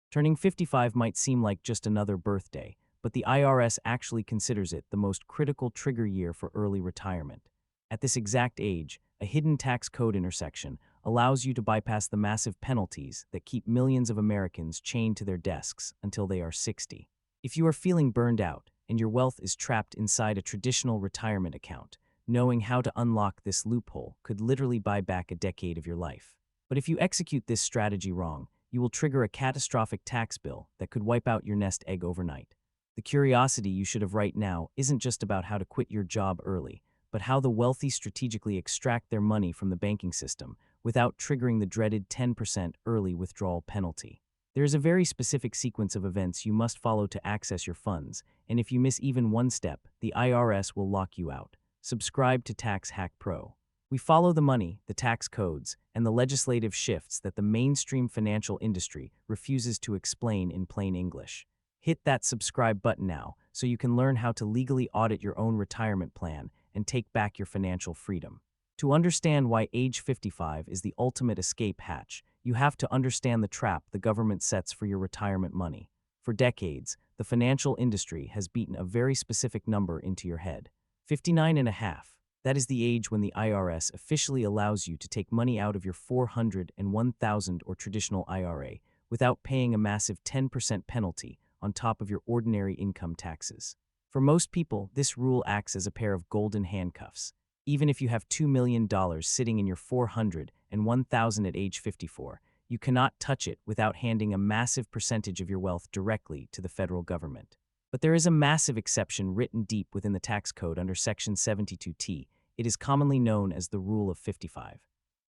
Turning 55 might seem like just another birthday, but the IRS actually considers it the most critical trigger year for early retirement. At this exact age, a hidden tax code intersection allows you to bypass the massive penalties that keep millions of Americans chained to their desks until they are 60. If you are feeling burned out and your wealth is trapped inside a traditional retirement account, knowing how to unlock this loophole could literally buy back a decade of your life. But if you execute this strategy wrong, you will trigger a catastrophic tax bill that could wipe out your nest egg overnight. The curiosity you should have right now isn't just about how to quit your job early, but how the wealthy strategically extract their money from the banking system without triggering the dreaded 10% early withdrawal penalty. There is a very specific sequence of events you must follow to access your funds, and if you miss even one step, the IRS will lock you out. Subscribe to Tax Hack Pro. We follow the money, the tax codes, and the legislative shifts that the mainstream financial industry refuses to explain in plain English. Hit that subscribe button now so you can learn how to legally audit your own retirement plan and take back your financial freedom. To understand why age 55 is the ultimate escape hatch, you have to understand the trap the government sets for your retirement money. For decades, the financial industry has beaten a very specific number into your head. 59 and a half. That is the age when the IRS officially allows you to take money out of your 400 and 1,000 or traditional IRA without paying a massive 10% penalty on top of your ordinary income taxes. For most people, this rule acts as a pair of golden handcuffs. Even if you have $2 million sitting in your 400 and 1,000 at age 54, you cannot touch it without handing a massive percentage of your wealth directly to the federal government. But there is a massive exception written deep within the tax code under Section 72T. It is commonly known as the Rule of 55.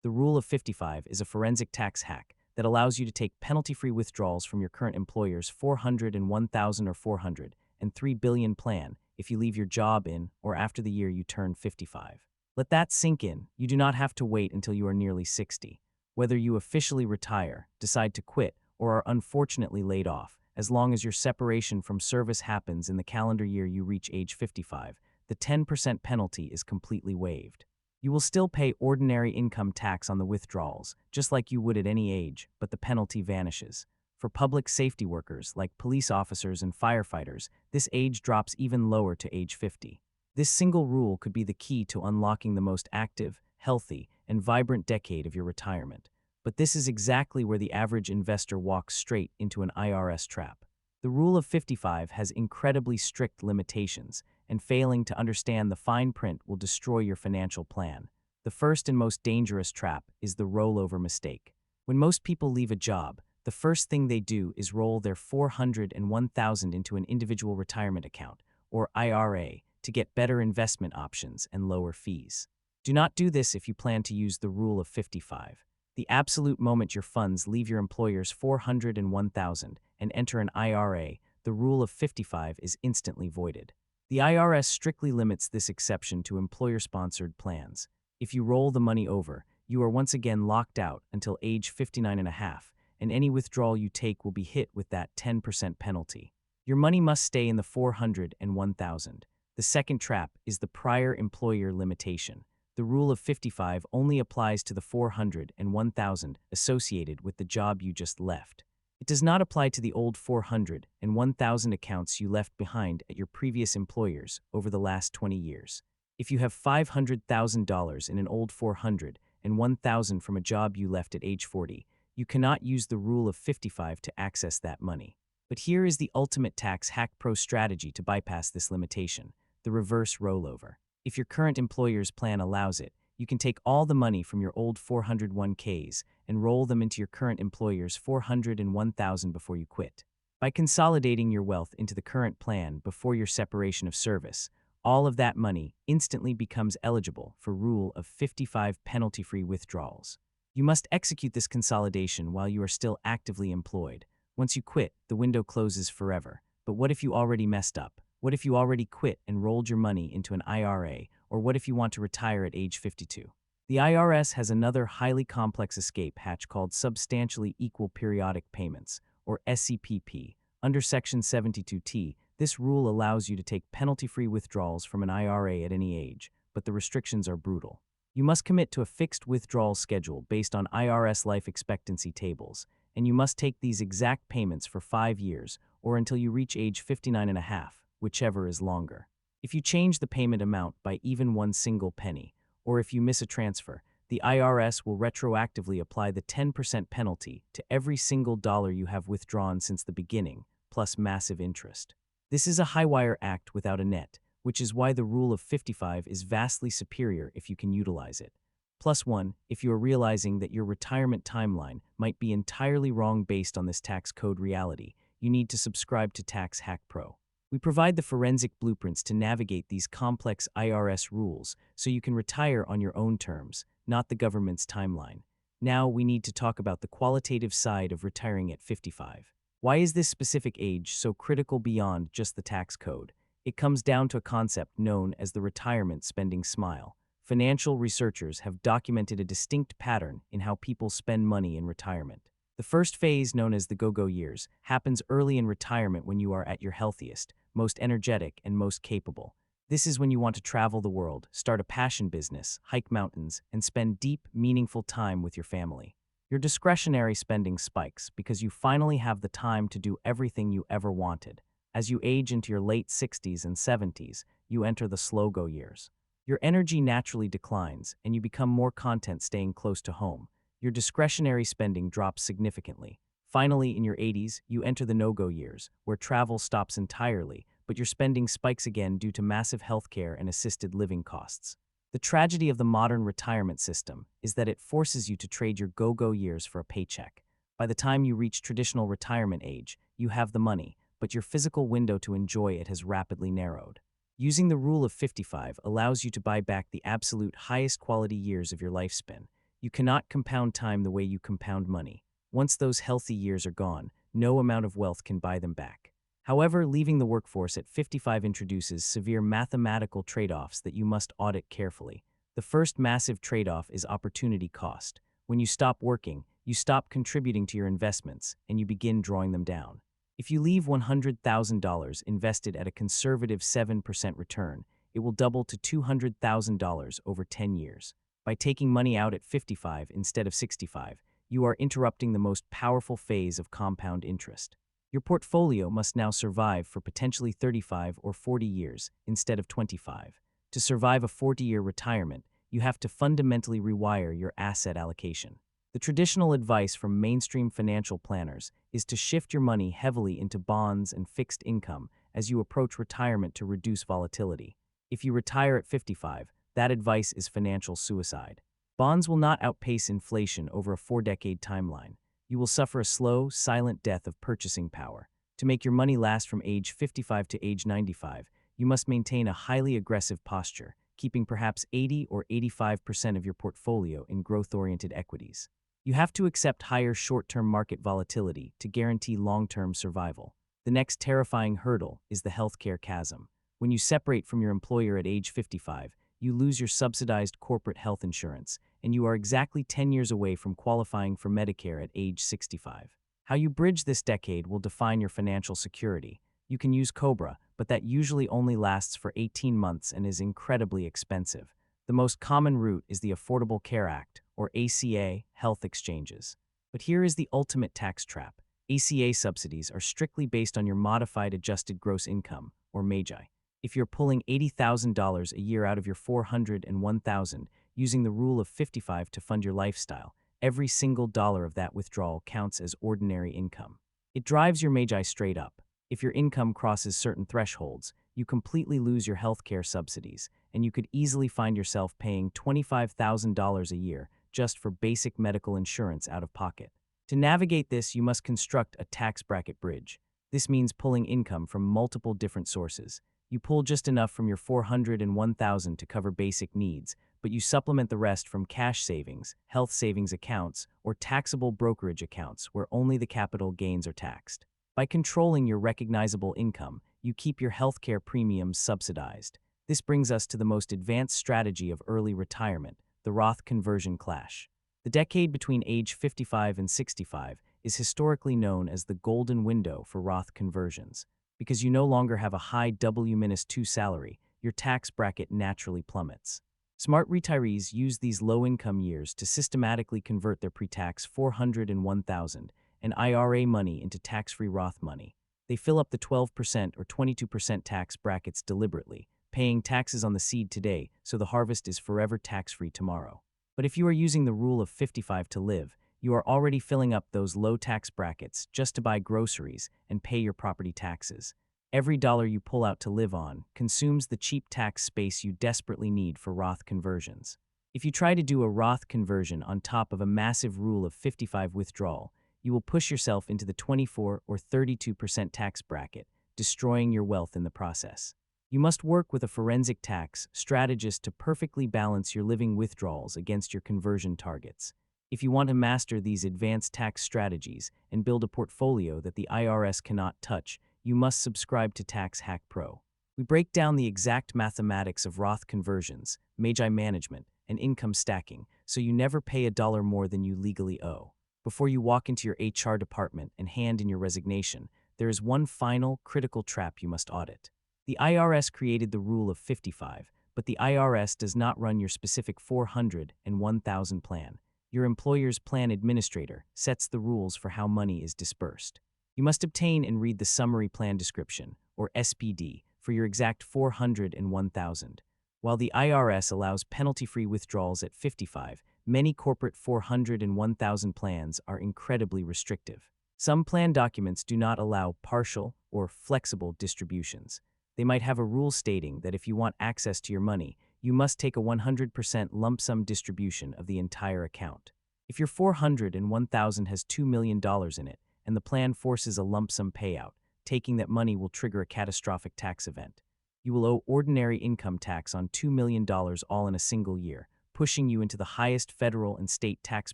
The Rule of 55 is a forensic tax hack that allows you to take penalty-free withdrawals from your current employer's 400 and 1,000 or 400 and 3 billion plan if you leave your job in or after the year you turn 55. Let that sink in. You do not have to wait until you are nearly 60. Whether you officially retire, decide to quit, or are unfortunately laid off, as long as your separation from service happens in the calendar year you reach age 55, the 10% penalty is completely waived. You will still pay ordinary income tax on the withdrawals, just like you would at any age, but the penalty vanishes. For public safety workers, like police officers and firefighters, this age drops even lower to age 50. This single rule could be the key to unlocking the most active, healthy, and vibrant decade of your retirement. But this is exactly where the average investor walks straight into an IRS trap. The Rule of 55 has incredibly strict limitations, and failing to understand the fine print will destroy your financial plan. The first and most dangerous trap is the rollover mistake. When most people leave a job, the first thing they do is roll their 400 and 1,000 into an individual retirement account, or IRA, to get better investment options and lower fees. Do not do this if you plan to use the Rule of 55. The absolute moment your funds leave your employer's 400 and 1,000 and enter an IRA, the Rule of 55 is instantly voided. The IRS strictly limits this exception to employer-sponsored plans. If you roll the money over, you are once again locked out until age 59 and a half, and any withdrawal you take will be hit with that 10% penalty. Your money must stay in the 400 and 1,000. The second trap is the prior employer limitation. The Rule of 55 only applies to the 400 and 1,000 associated with the job you just left. It does not apply to the old 400 and 1,000 accounts you left behind at your previous employers over the last 20 years. If you have $500,000 in an old 400 and 1,000 from a job you left at age 40, you cannot use the Rule of 55 to access that money. But here is the ultimate tax hack pro strategy to bypass this limitation: the reverse rollover. If your current employer's plan allows it, you can take all the money from your old 401ks and roll them into your current employer's 400 and 1,000 before you quit. By consolidating your wealth into the current plan before your separation of service, all of that money instantly becomes eligible for Rule of 55 penalty-free withdrawals. You must execute this consolidation while you are still actively employed. Once you quit, the window closes forever. But what if you already messed up? What if you already quit and rolled your money into an IRA? Or what if you want to retire at age 52? The IRS has another highly complex escape hatch called substantially equal periodic payments, or SEPP. Under Section 72T, this rule allows you to take penalty-free withdrawals from an IRA at any age, but the restrictions are brutal. You must commit to a fixed withdrawal schedule based on IRS life expectancy tables, and you must take these exact payments for 5 years or until you reach age 59 and a half, whichever is longer. If you change the payment amount by even one single penny, or if you miss a transfer, the IRS will retroactively apply the 10% penalty to every single dollar you have withdrawn since the beginning, plus massive interest. This is a high-wire act without a net, which is why the rule of 55 is vastly superior if you can utilize it. Plus one, if you are realizing that your retirement timeline might be entirely wrong based on this tax code reality, you need to subscribe to Tax Hack Pro. We provide the forensic blueprints to navigate these complex IRS rules so you can retire on your own terms, not the government's timeline. Now we need to talk about the qualitative side of retiring at 55. Why is this specific age so critical beyond just the tax code? It comes down to a concept known as the retirement spending smile. Financial researchers have documented a distinct pattern in how people spend money in retirement. The first phase, known as the go-go years, happens early in retirement when you are at your healthiest, most energetic, and most capable. This is when you want to travel the world, start a passion business, hike mountains, and spend deep, meaningful time with your family. Your discretionary spending spikes because you finally have the time to do everything you ever wanted. As you age into your late 60s and 70s, you enter the slow-go years. Your energy naturally declines, and you become more content staying close to home. Your discretionary spending drops significantly. Finally, in your 80s, you enter the no-go years, where travel stops entirely, but your spending spikes again due to massive healthcare and assisted living costs. The tragedy of the modern retirement system is that it forces you to trade your go-go years for a paycheck. By the time you reach traditional retirement age, you have the money, but your physical window to enjoy it has rapidly narrowed. Using the rule of 55 allows you to buy back the absolute highest quality years of your lifespan. You cannot compound time the way you compound money. Once those healthy years are gone, no amount of wealth can buy them back. However, leaving the workforce at 55 introduces severe mathematical trade-offs that you must audit carefully. The first massive trade-off is opportunity cost. When you stop working, you stop contributing to your investments, and you begin drawing them down. If you leave $100,000 invested at a conservative 7% return, it will double to $200,000 over 10 years. By taking money out at 55 instead of 65, you are interrupting the most powerful phase of compound interest. Your portfolio must now survive for potentially 35 or 40 years instead of 25. To survive a 40-year retirement, you have to fundamentally rewire your asset allocation. The traditional advice from mainstream financial planners is to shift your money heavily into bonds and fixed income as you approach retirement to reduce volatility. If you retire at 55, that advice is financial suicide. Bonds will not outpace inflation over a 4-decade timeline. You will suffer a slow, silent death of purchasing power. To make your money last from age 55 to age 95, you must maintain a highly aggressive posture, keeping perhaps 80 or 85% of your portfolio in growth-oriented equities. You have to accept higher short-term market volatility to guarantee long-term survival. The next terrifying hurdle is the healthcare chasm. When you separate from your employer at age 55, you lose your subsidized corporate health insurance, and you are exactly 10 years away from qualifying for Medicare at age 65. How you bridge this decade will define your financial security. You can use COBRA, but that usually only lasts for 18 months and is incredibly expensive. The most common route is the Affordable Care Act, or ACA, health exchanges. But here is the ultimate tax trap. ACA subsidies are strictly based on your modified adjusted gross income, or MAGI. If you're pulling $80,000 a year out of your $401,000 using the rule of 55 to fund your lifestyle, every single dollar of that withdrawal counts as ordinary income. It drives your MAGI straight up. If your income crosses certain thresholds, you completely lose your healthcare subsidies, and you could easily find yourself paying $25,000 a year just for basic medical insurance out of pocket. To navigate this, you must construct a tax bracket bridge. This means pulling income from multiple different sources. You pull just enough from your $401,000 to cover basic needs, but you supplement the rest from cash savings, health savings accounts, or taxable brokerage accounts where only the capital gains are taxed. By controlling your recognizable income, you keep your healthcare premiums subsidized. This brings us to the most advanced strategy of early retirement, the Roth conversion clash. The decade between age 55 and 65 is historically known as the golden window for Roth conversions. Because you no longer have a high W-2 salary, your tax bracket naturally plummets. Smart retirees use these low-income years to systematically convert their pre-tax $401,000 and IRA money into tax-free Roth money. They fill up the 12% or 22% tax brackets deliberately, paying taxes on the seed today so the harvest is forever tax-free tomorrow. But if you are using the rule of 55 to live, you are already filling up those low tax brackets just to buy groceries and pay your property taxes. Every dollar you pull out to live on consumes the cheap tax space you desperately need for Roth conversions. If you try to do a Roth conversion on top of a massive rule of 55 withdrawal, you will push yourself into the 24 or 32% tax bracket, destroying your wealth in the process. You must work with a forensic tax strategist to perfectly balance your living withdrawals against your conversion targets. If you want to master these advanced tax strategies and build a portfolio that the IRS cannot touch, you must subscribe to Tax Hack Pro. We break down the exact mathematics of Roth conversions, Magi management, and income stacking, so you never pay a dollar more than you legally owe. Before you walk into your HR department and hand in your resignation, there is one final, critical trap you must audit. The IRS created the rule of 55, but the IRS does not run your specific 400 and 1000 plan. Your employer's plan administrator sets the rules for how money is dispersed. You must obtain and read the Summary Plan Description, or SPD, for your exact 400 and 1000. While the IRS allows penalty-free withdrawals at 55, many corporate 400 and 1000 plans are incredibly restrictive. Some plan documents do not allow partial or flexible distributions. They might have a rule stating that if you want access to your money, you must take a 100% lump sum distribution of the entire account. If your 400 and 1000 has $2 million in it, and the plan forces a lump sum payout, taking that money will trigger a catastrophic tax event. You will owe ordinary income tax on $2 million all in a single year, pushing you into the highest federal and state tax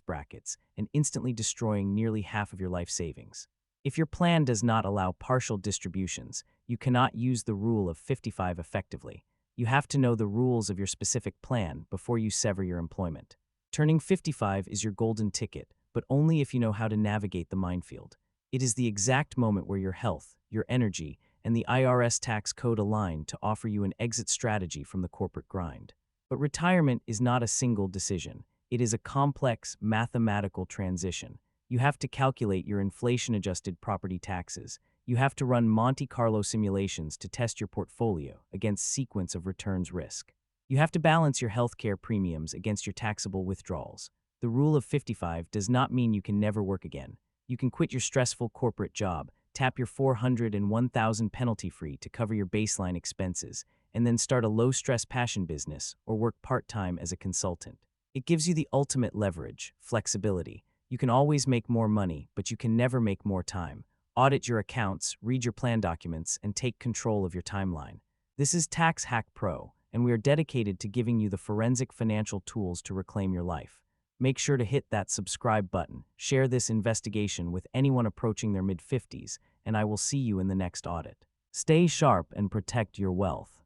brackets and instantly destroying nearly half of your life savings. If your plan does not allow partial distributions, you cannot use the rule of 55 effectively. You have to know the rules of your specific plan before you sever your employment. Turning 55 is your golden ticket, but only if you know how to navigate the minefield. It is the exact moment where your health, your energy, and the IRS tax code align to offer you an exit strategy from the corporate grind. But retirement is not a single decision. It is a complex, mathematical transition. You have to calculate your inflation-adjusted property taxes. You have to run Monte Carlo simulations to test your portfolio against sequence of returns risk. You have to balance your healthcare premiums against your taxable withdrawals. The rule of 55 does not mean you can never work again. You can quit your stressful corporate job, tap your 400 and 1000 penalty-free to cover your baseline expenses, and then start a low-stress passion business or work part-time as a consultant. It gives you the ultimate leverage, flexibility. You can always make more money, but you can never make more time. Audit your accounts, read your plan documents, and take control of your timeline. This is Tax Hack Pro, and we are dedicated to giving you the forensic financial tools to reclaim your life. Make sure to hit that subscribe button, share this investigation with anyone approaching their mid-50s, and I will see you in the next audit. Stay sharp and protect your wealth.